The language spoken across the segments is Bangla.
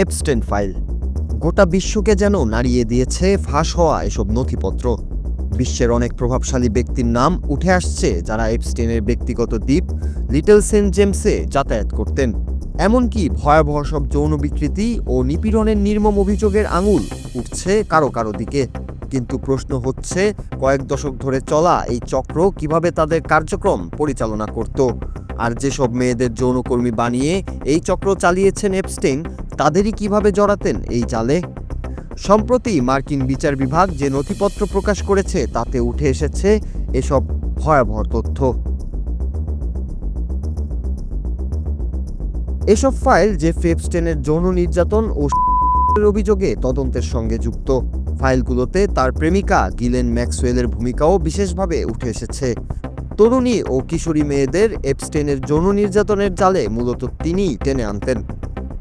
এপস্টেন ফাইল গোটা বিশ্বকে যেন নাড়িয়ে দিয়েছে ফাঁস হওয়া এসব নথিপত্র। বিশ্বের অনেক প্রভাবশালী ব্যক্তির নাম উঠে আসছে যারা এপস্টেনের ব্যক্তিগত দ্বীপ লিটল সেন্ট জেমসে যাতায়াত করতেন। এমনকি ভয়াবহ সব যৌন বিকৃতি ও নিপীড়নের নির্মম অভিযোগের আঙুল উঠছে কারো কারো দিকে। কিন্তু প্রশ্ন হচ্ছে, কয়েক দশক ধরে চলা এই চক্র কিভাবে তাদের কার্যক্রম পরিচালনা করত? আর যেসব মেয়েদের যৌনকর্মী বানিয়ে এই চক্র চালিয়েছেন এপস্টেইন, তাদেরই কিভাবে জড়াতেন এই জালে? সম্প্রতি মার্কিন বিচার বিভাগ যে নথিপত্র প্রকাশ করেছে তাতে উঠে এসেছে এসব ভয়াবহ তথ্য। এসব ফাইল জেফ্রি এপস্টেইনের যৌন নির্যাতন ও অভিযোগে তদন্তের সঙ্গে যুক্ত। ফাইলগুলোতে তার প্রেমিকা গিলেন ম্যাক্সওয়েলের ভূমিকাও বিশেষভাবে উঠে এসেছে। তরুণী ও কিশোরী মেয়েদের এপস্টেইনের যৌন নির্যাতনের জালে মূলত তিনিই টেনে আনতেন।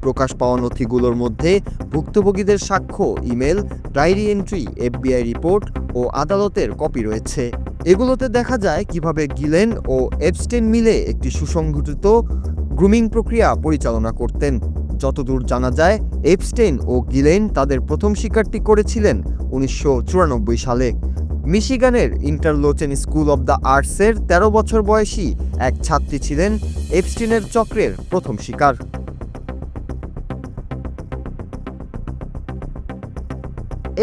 প্রকাশ পাওয়া নথিগুলোর মধ্যে ভুক্তভোগীদের সাক্ষ্য, email, diary entry, FBI report ও আদালতের কপি রয়েছে। এগুলোতে দেখা যায় কিভাবে গিলেন ও এপস্টেইন মিলে একটি সুসংগঠিত গ্রুমিং প্রক্রিয়া পরিচালনা করতেন। যতদূর জানা যায়, এপস্টেইন ও গিলেন তাদের প্রথম শিকারটি করেছিলেন 1994 সালে। মিশিগানের ইন্টারলোচেন স্কুল অব দ্য আর্টসের 13 বছর বয়সী এক ছাত্রী ছিলেন এপস্টেইনের চক্রের প্রথম শিকার।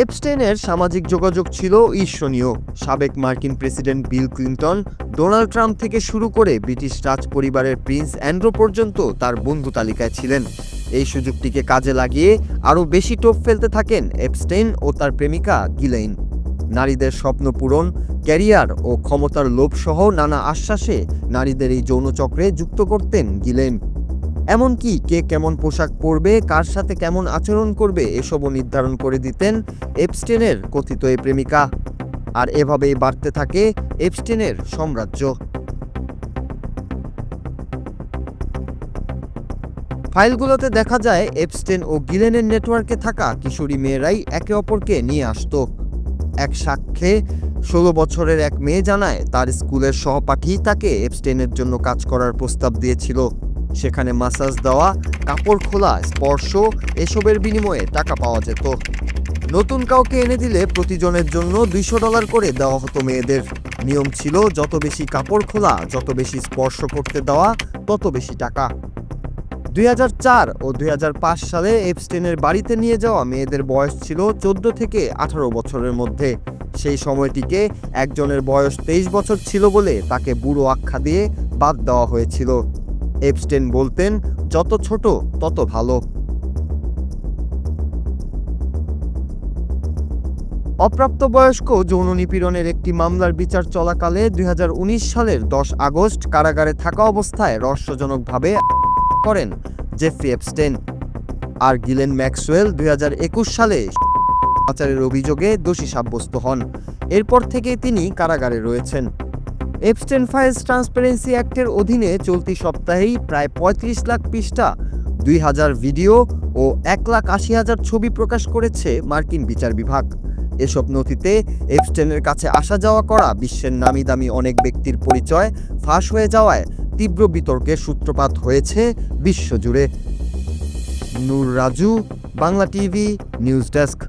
এপস্টেইনের সামাজিক যোগাযোগ ছিল ঈর্ষণীয়। সাবেক মার্কিন president Bill Clinton, Donald Trump থেকে শুরু করে ব্রিটিশ রাজ পরিবারের প্রিন্স অ্যান্ড্রু পর্যন্ত তার বন্ধু তালিকায় ছিলেন। এই সুযোগটিকে কাজে লাগিয়ে আরও বেশি টোপ ফেলতে থাকেন এপস্টেইন ও তার প্রেমিকা গিলেন। নারীদের স্বপ্ন পূরণ, ক্যারিয়ার ও ক্ষমতার লোভসহ নানা আশ্বাসে নারীদের এই যৌনচক্রে যুক্ত করতেন গিলেন। এমনকি কে কেমন পোশাক পরবে, কার সাথে কেমন আচরণ করবে এসবও নির্ধারণ করে দিতেন এপস্টেইনের কথিত এই প্রেমিকা। আর এভাবেই বাড়তে থাকে এপস্টেইনের সাম্রাজ্য। ফাইলগুলোতে দেখা যায় এপস্টেইন ও গিলেনের নেটওয়ার্কে থাকা কিশোরী মেয়েরাই একে অপরকে নিয়ে আসত। এক সাক্ষ্যে 16 বছরের এক মেয়ে জানায় তার স্কুলের সহপাঠী তাকে এপস্টেইনের জন্য কাজ করার প্রস্তাব দিয়েছিল। সেখানে মাসাজ দেওয়া, কাপড় খোলা, স্পর্শ এসবের বিনিময়ে টাকা পাওয়া যেত। নতুন কাউকে এনে দিলে প্রতিজনের জন্য $200 করে দেওয়া হতো মেয়েদের। নিয়ম ছিল যত বেশি কাপড় খোলা, যত বেশি স্পর্শ করতে দেওয়া, তত বেশি টাকা। 2004 ও 2005 সালে এপস্টেইনের বাড়িতে নিয়ে যাওয়া মেয়েদের বয়স ছিল 14 থেকে 18 বছরের মধ্যে। সেই সময়টিকে একজনের বয়স 23 বছর ছিল বলে তাকে বুড়ো আখ্যা দিয়ে বাদ দেওয়া হয়েছিল। এপস্টেইন বলতেন, যত ছোট তত ভালো। অপ্রাপ্তবয়স্ক যৌন নিপীড়নের একটি মামলার বিচার চলাকালে 2019 সালের 10 আগস্ট কারাগারে থাকা অবস্থায় রহস্যজনকভাবে করেন জেফ্রি এপস্টেইন। আর গিলেন ম্যাক্সওয়েল 2021 সালে পাচারের অভিযোগে দোষী সাব্যস্ত হন। এরপর থেকে তিনি কারাগারে রয়েছেন। এপস্টেইন ফাইলস ট্রান্সপারেন্সি অ্যাক্টের অধীনে চলতি সপ্তাহেই প্রায় 35 লাখ পৃষ্ঠা, 2000 ভিডিও ও 1,80,000 ছবি প্রকাশ করেছে মার্কিন বিচার বিভাগ। এসব নথিতে এপস্টেইনের কাছে আসা যাওয়া করা বিশ্বের নামি দামি অনেক ব্যক্তির পরিচয় ফাঁস হয়ে যাওয়ায় তীব্র বিতর্কের সূত্রপাত হয়েছে বিশ্বজুড়ে। Nur Raju, Bangla TV, news desk.